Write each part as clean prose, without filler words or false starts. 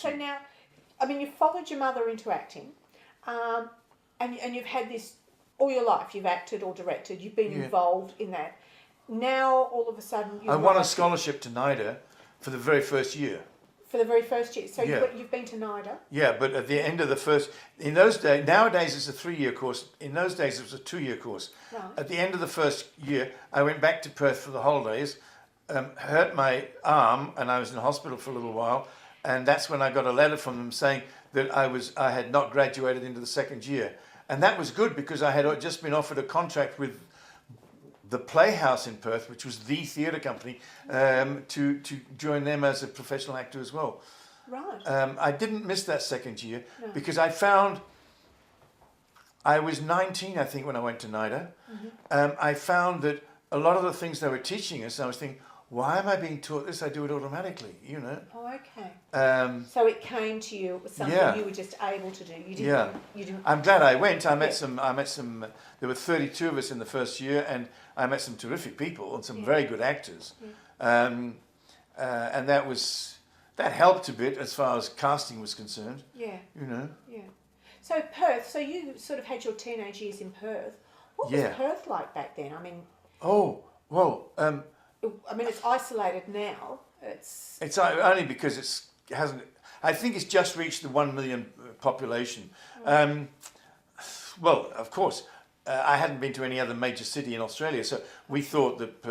So now, I mean, you've followed your mother into acting, and you've had this all your life. You've acted or directed. You've been involved in that. Now, all of a sudden, I won a scholarship to NIDA for the very first year. For the very first year. So you've been to NIDA? Yeah, but at the end of the first... In those days... Nowadays it's a 3-year course. In those days it was a 2-year course. Right. At the end of the first year, I went back to Perth for the holidays, hurt my arm, and I was in hospital for a little while. And that's when I got a letter from them saying that I had not graduated into the second year. And that was good because I had just been offered a contract with the Playhouse in Perth, which was the theatre company, to join them as a professional actor as well. Right. I didn't miss that second year because I found, I was 19, I think, when I went to NIDA. I found that a lot of the things they were teaching us, I was thinking, why am I being taught this? I do it automatically, you know. Oh, okay. So it came to you, it was something you were just able to do. You didn't. You didn't. I'm glad I went. I met some. There were 32 of us in the first year, and I met some terrific people and some very good actors. And that helped a bit as far as casting was concerned. Yeah. You know. Yeah. So Perth. So you sort of had your teenage years in Perth. What was Perth like back then? I mean. Oh well. I mean, it's isolated now. It's only because it hasn't. I think it's just reached the 1 million population. Well, of course, I hadn't been to any other major city in Australia, so I thought that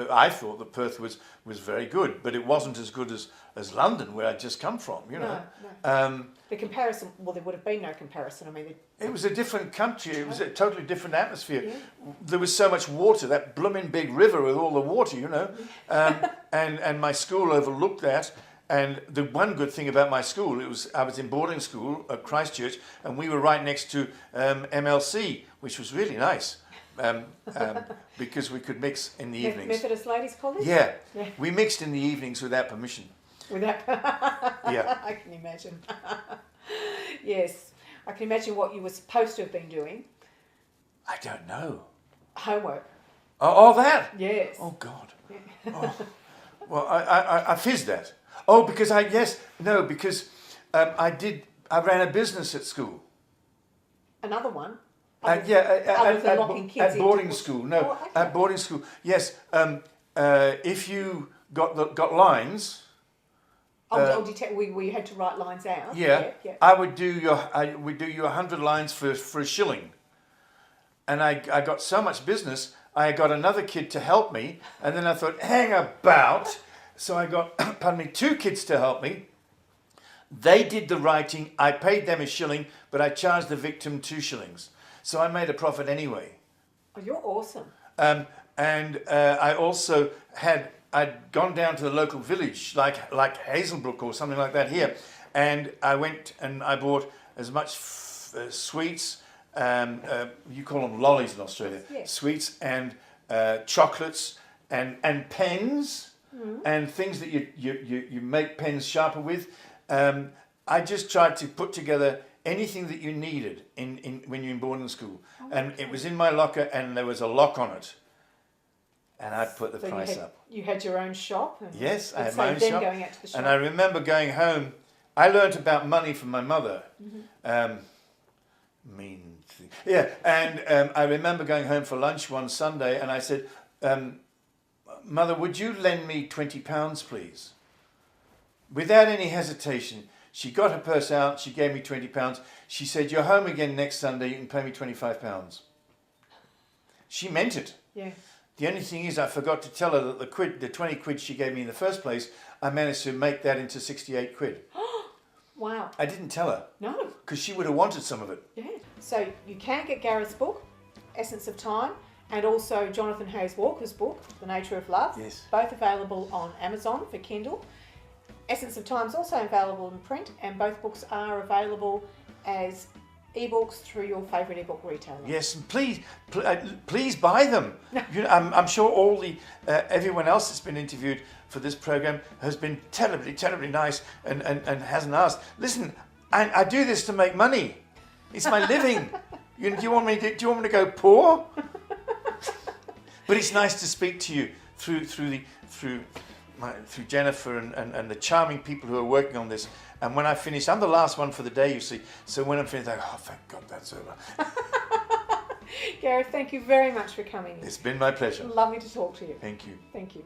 Perth was very good, but it wasn't as good as London, where I'd just come from. You know. No. The comparison. Well, there would have been no comparison. I mean. It was a different country. It was a totally different atmosphere. Yeah. There was so much water, that blooming big river with all the water, you know. And my school overlooked that. And the one good thing about my school, I was in boarding school at Christchurch, and we were right next to MLC, which was really nice. Because we could mix in the evenings. Methodist Ladies College? Yeah. We mixed in the evenings without permission. Yeah. I can imagine. Yes. I can imagine what you were supposed to have been doing. I don't know. Homework. Oh, that? Yes. Oh, God. Yeah. Oh. Well, I fizzed that. Oh, because I ran a business at school. Another one? At boarding school. No, okay. At boarding school. Yes. If you got lines... we had to write lines out. Yeah. I would do you 100 lines for a shilling, and I got so much business. I got another kid to help me, and then I thought, hang about. So I got 2 kids to help me. They did the writing. I paid them a shilling, but I charged the victim 2 shillings. So I made a profit anyway. Oh, you're awesome. And I also I'd gone down to the local village, like Hazelbrook or something like that here, and I went and I bought as much sweets, you call them lollies in Australia, sweets and chocolates and pens and things that you make pens sharper with. I just tried to put together anything that you needed when you're in boarding school, and it was in my locker, and there was a lock on it. And I put the price up. You had your own shop? Yes, I had my own shop. Going out to the shop. And I remember going home. I learnt about money from my mother. Mean thing. Yeah, and I remember going home for lunch one Sunday, and I said, Mother, would you lend me £20, please? Without any hesitation, she got her purse out, she gave me £20. She said, you're home again next Sunday, you can pay me £25. She meant it. Yeah. The only thing is I forgot to tell her that the 20 quid she gave me in the first place, I managed to make that into 68 quid. Wow. I didn't tell her. No. Because she would have wanted some of it. Yeah. So you can get Gareth's book, Essence of Time, and also Jonathan Hayes Walker's book, The Nature of Love. Yes. Both available on Amazon for Kindle. Essence of Time is also available in print, and both books are available as ebooks through your favourite ebook retailer. Yes, and please buy them. You know, I'm sure all everyone else that's been interviewed for this program has been terribly nice and hasn't asked. Listen, I do this to make money. It's my living. Do you want me to go poor? But it's nice to speak to you through through Jennifer and the charming people who are working on this. And when I finish, I'm the last one for the day, you see. So when I'm finished, I go, oh, thank God that's over. Gareth, thank you very much for coming in. It's been my pleasure. Lovely to talk to you. Thank you. Thank you.